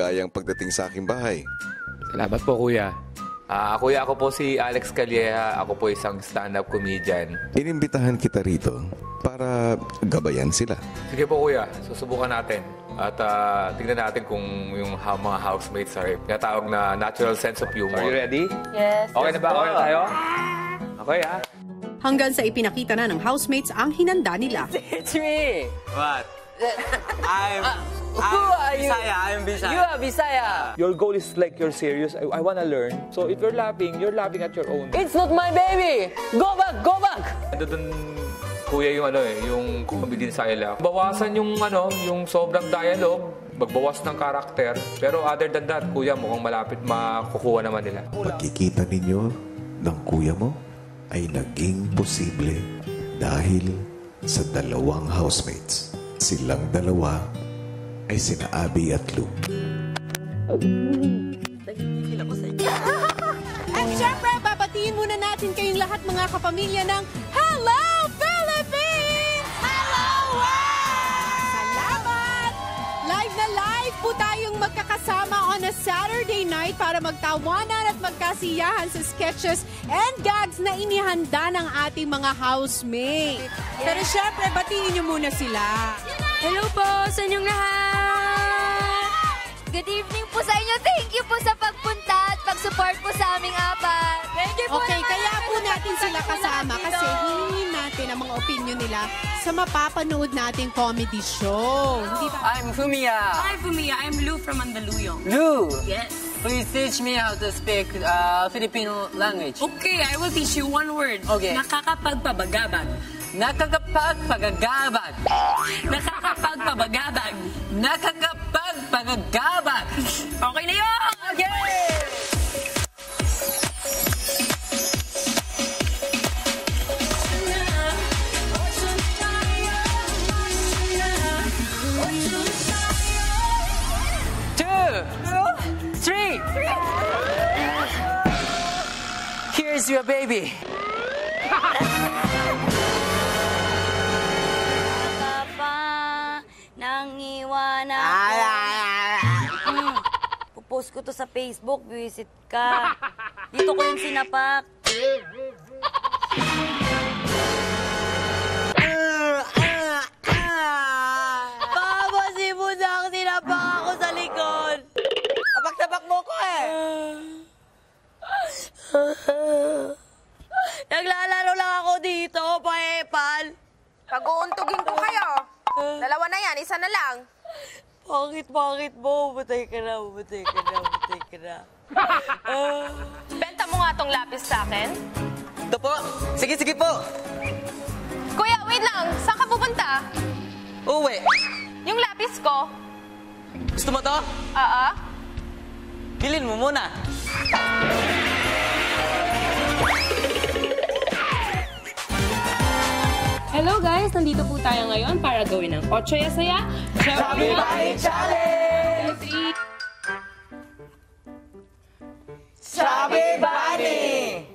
maligayang pagdating sa aking bahay. Salamat po, kuya. Kuya, ako po si Alex Calleja. Ako po isang stand-up comedian. Inimbitahan kita rito para gabayan sila. Sige po, kuya. Susubukan natin. At tingnan natin kung yung mga housemates ay tinatawag na natural sense of humor. Are you ready? Yes. Okay na ba? Okay na tayo? Okay, Hanggang sa ipinakita na ng housemates ang hinanda nila. It's me. What? Who are you? Bisaya, I'm Bisaya. You are Bisaya. Your goal is like you're serious. I wanna learn. So if you're laughing at your own. It's not my baby. Go back, go back. Doon, kuya, yung comedy sa ila. Bawasan yung sobrang dialogue, magbawas ng karakter. Pero other than that, kuya, mukhang malapit makukuha naman nila. Pagkikita ninyo ng kuya mo ay naging posible dahil sa dalawang housemates. Silang dalawa ay sina Abby at Lou. At syempre, babatiin muna natin kayong lahat mga kapamilya ng Hello Philippines! Hello world! Salamat! Live na live po tayong magkakasama on a Saturday night para magtawanan at magkasiyahan sa sketches and gags na inihanda ng ating mga housemates. Pero syempre, batiin niyo muna sila. Hello po sa inyong lahat! Good evening po sa inyo. Thank you po sa pagpunta at pag-support po sa aming apat. Thank you po Okay, naman. kaya po natin sila kasama kasi hihingin natin ang mga opinion nila sa mapapanood nating comedy show. Hindi ba? I'm Fumia. Hi, Fumia. I'm Lou from Mandaluyong. Lou. Yes. Please teach me how to speak Filipino language. Okay, I will teach you one word. Okay. Nakakapagpabagabag. Nakakapagpagagabag. Nakakapagpabagabag. Nakakapagpagagabag. Okay na yun! Okay! Three. Here's your baby. Pa nang iwanan ko. Pupost ko to sa Facebook. Visit ka. Dito ko yung sinapak. Papa, si Budang, sinapak ako sa likod. Tabak-tabak mo ko eh. Naglalaro lang ako dito, paepal. Pag-uuntugin ko kayo. Dalawa na yan, isa na lang. Bakit mo? Butay ka na. Benta mo nga tong lapis sa akin. Ito po. Sige po. Kuya, wait lang. Saan ka pupunta? Uwi. Yung lapis ko. Gusto mo to? Bilhin mo muna. Hello guys! Nandito po tayo ngayon para gawin ang 8 Yasaya Chubby Bunny Challenge! Chubby Bunny!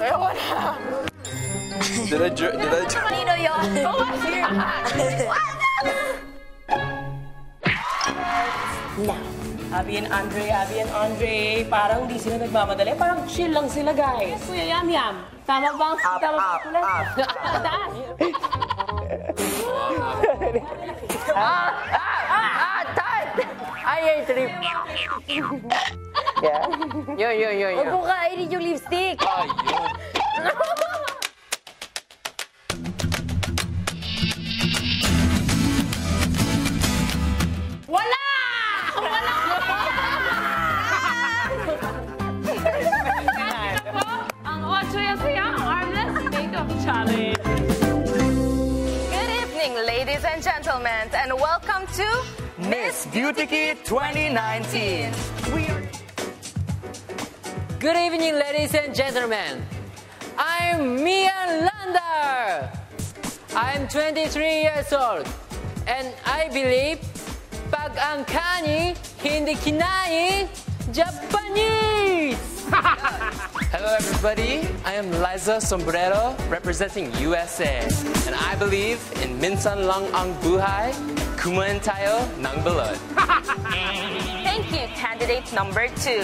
Ewan na. Kanino yun? Now, Abby and Andre, parang di sila nagmamadali. Parang chill lang sila, guys. Kuya Yam. Tama ba? Tama ba? Taas. Tight! Ay, trip. Yeah? Yun. Huwag mo kainin yung lipstick. Wala! Ang 8 Yasaya, ang Armless Makeup Challenge. Good evening, ladies and gentlemen, and welcome to Miss Beauty Kid 2019. Good evening, ladies and gentlemen. I'm Mia Lander. I'm 23 years old. And I believe pag ang kani hindi kinain Japanese. Hello everybody, I am Liza Sombrero representing USA. And I believe in minsan lang ang buhay, kumain tayo ng balot. Thank you, candidate number 2.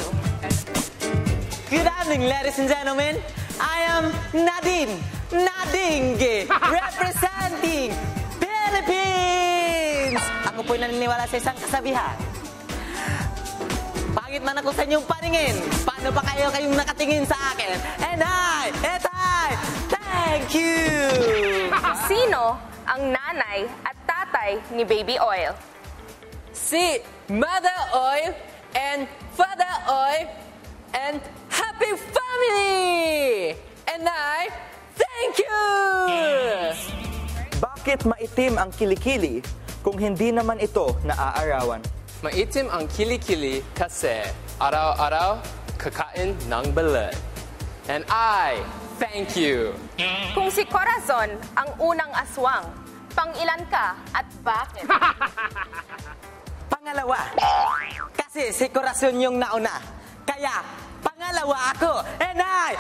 Good evening, ladies and gentlemen. I am Nadine representing Philippines. Ako po'y naniniwala sa isang kasabihan. Pangit man ako sa inyong paningin, paano pa kayong nakatingin sa akin? And I, thank you! Sino ang nanay at tatay ni Baby Oil? Si Mother Oil and Father Oil and happy family! And I thank you! Bakit maitim ang kilikili kung hindi naman ito naaarawan? Maitim ang kilikili kasi araw-araw kakain ng balot. And I thank you! Kung si Corazon ang unang aswang, pang-ilan ka at bakit? Pangalawa, kasi si Corazon yung nauna. Kaya, pangalawa ako. And I,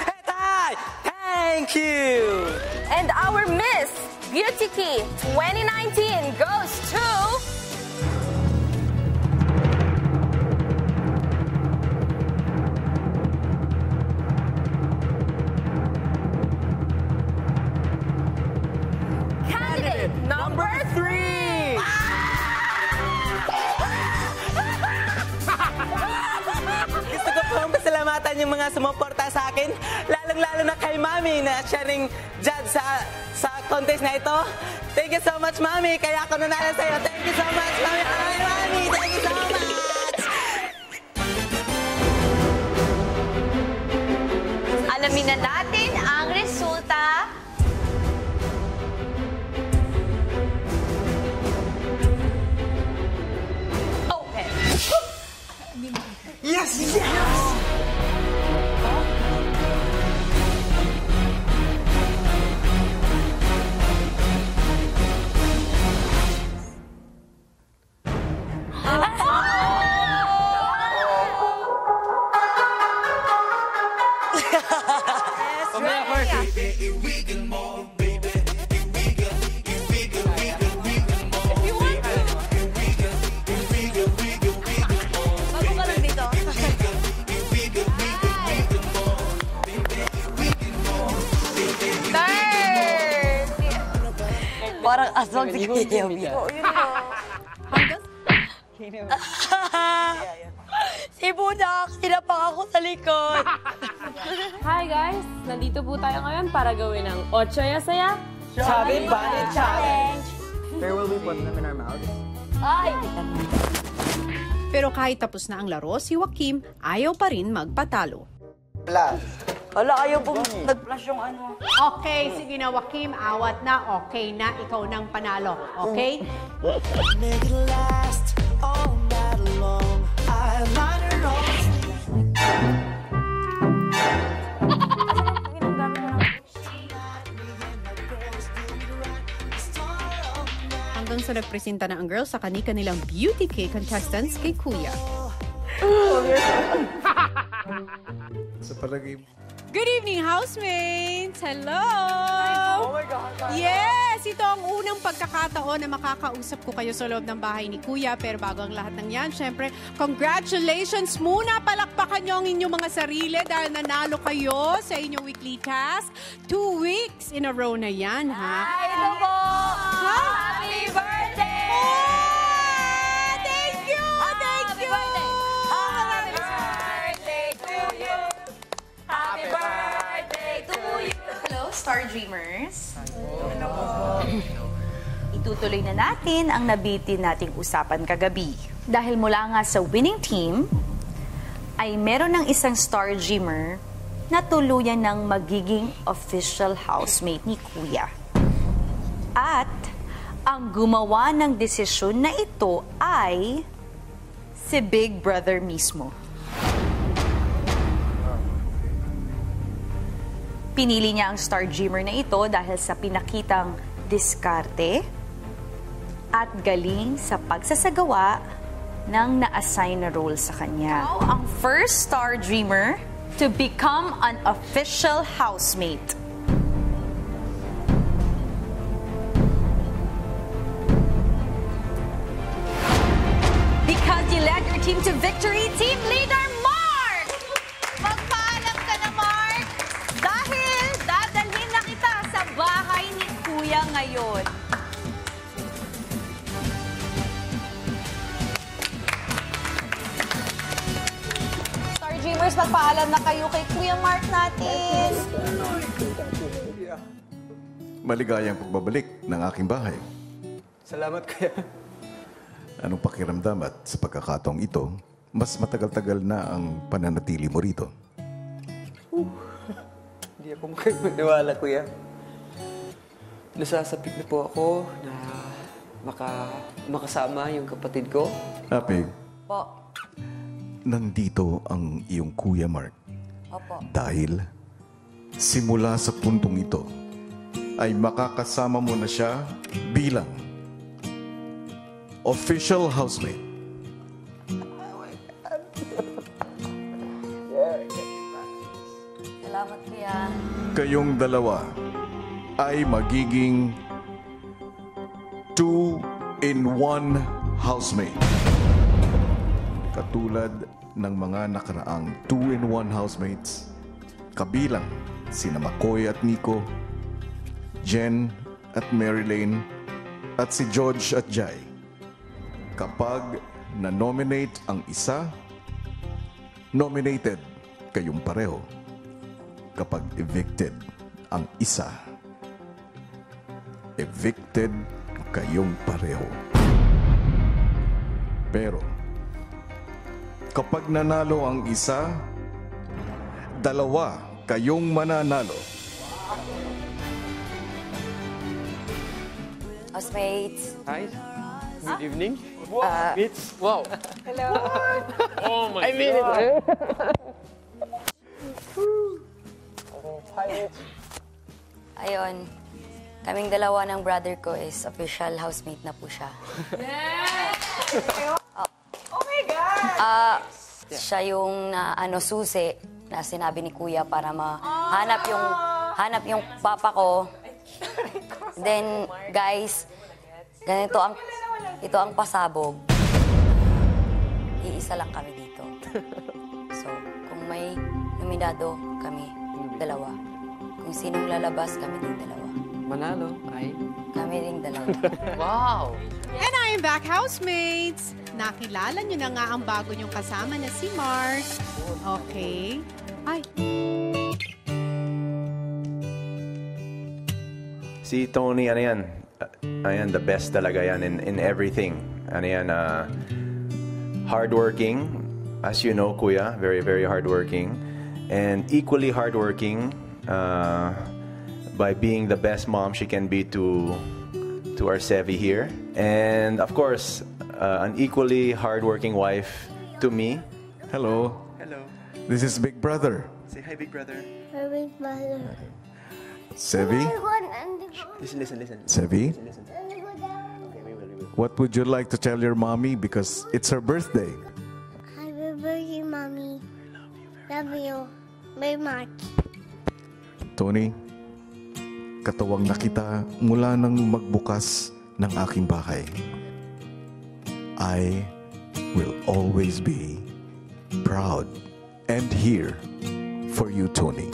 thank you! And our Miss Beauty Key 2019 goes to... Candidate number 3! Gusto ko pong pasalamatan yung mga sumuporta sa akin, lalong-lalo na kay Mami na siya ring judge sa contest na ito. Thank you so much, Mami. Kaya ako nanalo sa'yo. Thank you so much, Mami. Hi, Mami. Thank you so much. Alamin na natin ang resulta. Open. Yes! Bago ka lang dito. Parang aswang si Kiyomi. Si Budak, sinapang ako sa likod. Hi guys! Nandito po tayo ngayon para gawin ang 8 Yasaya Chubby Bunny Challenge. Where will we put them in our mouths? Ay! Pero kahit tapos na ang laro, si Joaquim ayaw pa rin magpatalo. Wala, ayaw pong nag-flash yung ano. Okay, sige na Joaquim, awat na. Okay na, ikaw nang panalo. Okay? Hanggang sa nagpresenta na ang girls sa kanilang beauty cake contestants kay Kuya. Sa palagay mo, Good evening, housemates! Hello! Oh my God! Yes! Ito ang unang pagkakataon na makakausap ko kayo sa loob ng bahay ni Kuya. Pero bago ang lahat ng yan, syempre, congratulations muna! Palakpakan nyo ang inyong mga sarili dahil nanalo kayo sa inyong weekly task. 2 weeks in a row na yan, ha? Ay, ito po! Ha? Happy birthday! Oh! Thank you! Thank you! Happy birthday to you! Happy birthday to you! Hello, Star Dreamers. Itutuloy na natin ang nabitin nating usapan kagabi. Dahil mula nga sa winning team, ay meron ng isang Star Dreamer na tuluyan ng magiging official housemate ni Kuya. At ang gumawa ng desisyon na ito ay si Big Brother mismo. Pinili niya ang Star Dreamer na ito dahil sa pinakitang diskarte at galing sa pagsasagawa ng na-assign na role sa kanya. Ang first Star Dreamer to become an official housemate? Because you led your team to victory, Team Leader Mark! Magpaalam ka na, Mark! Dahil dadalhin na kita sa bahay ni Kuya ngayon. Star Dreamers, magpaalam na kayo kay Kuya Mark natin. Maligayang pagbabalik ng aking bahay. Salamat, Kuya. Anong pakiramdam at sa pagkakataong ito, mas matagal-tagal na ang pananatili mo rito? Hindi ako makapaniwala, Kuya. Nasasapit na po ako na makasama yung kapatid ko. Happy, Po. nandito ang iyong Kuya Mark. Opo. Dahil simula sa puntong ito, ay makakasama mo na siya bilang official housemate. Salamat, Kuya. Kayong dalawa ay magiging 2-in-1 housemate. Katulad ng mga nakaraang 2-in-1 housemates, kabilang sina McCoy at Nico, Jen at Marilyn, at si George at Jai. Kapag na-nominate ang isa, nominated kayong pareho. Kapag evicted ang isa, evicted kayong pareho. Pero, kapag nanalo ang isa, dalawa kayong mananalo. Housemates. Hi. Good evening. It's, wow. Hello. Oh my I made it. Ayun. Kaming dalawa ng brother ko is official housemate na po siya. Oh my God! Siya yung susi na sinabi ni Kuya para hanap yung papa ko. Then, guys, ito ang pasabog. Iisa lang kami dito. So, kung may nominado, kami dalawa. Kung sinong lalabas, kami din dalawa. Manalo ay Kami rin dalawa. Wow! And I am back, housemates! Nakilala nyo na nga ang bago nyong kasama na si Mark. Okay. Ay. Si Tony, ano yan? Ayan, the best talaga yan in everything. Ano yan, hardworking. As you know, Kuya, very, very hardworking. And equally hardworking by being the best mom she can be to our Sevi here. And of course, an equally hardworking wife to me. Hello. Hello. This is Big Brother. Say hi, Big Brother. Hi, Big Brother. Sevi? Listen. Sevi? Listen. What would you like to tell your mommy because it's her birthday? Happy birthday, Mommy. Love you very much. Tony, katawang na kita mula nang magbukas ng aking bahay. I will always be proud and here for you, Tony.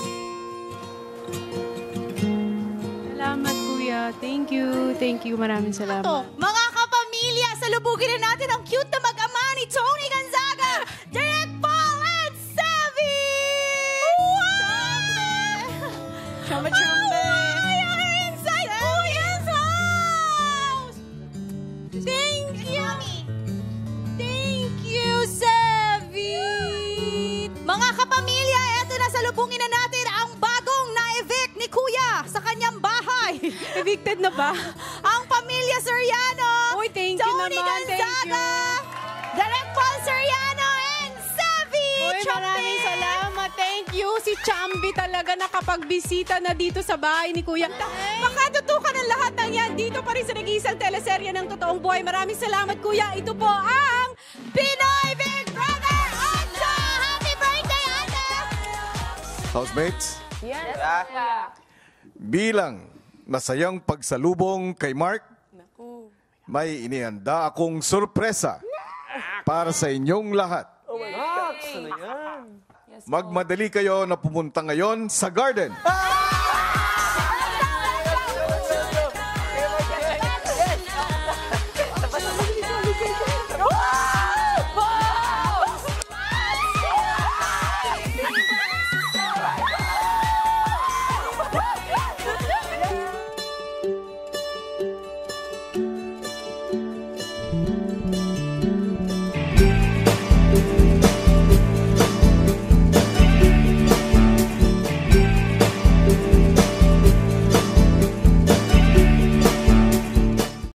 Salamat, Kuya. Thank you. Thank you. Maraming salamat. Mga kapamilya, salubugin na natin ang cute na mag-ama ni Tony Gonzaga, Direk Paul and Sevi! Chamba-chamba. Inside Kuya's house! Thank you! Thank you, Sevi! Mga kapamilya, eto na, salubungin na natin ang bagong na-evict ni Kuya sa kanyang bahay. Evicted na ba? Ang pamilya Soriano, Uy, thank you Tony naman. Thank Gonzaga, you. Direk Paul Soriano, and Sevi Uy, maraming salamat. Thank you. Si Chambi talaga nakapagbisita na dito sa bahay ni Kuya. Makatutukan ang lahat ng yan dito pa rin sa nag-iisang teleserye ng totoong buhay. Maraming salamat, Kuya. Ito po ang Pinoy Big Brother! Ate! Happy birthday, Ate! Housemates, Yes. bilang masayang pagsalubong kay Mark, may inihanda akong sorpresa para sa inyong lahat. Oh my God. Ano yan? Magmadali kayo na pumunta ngayon sa garden.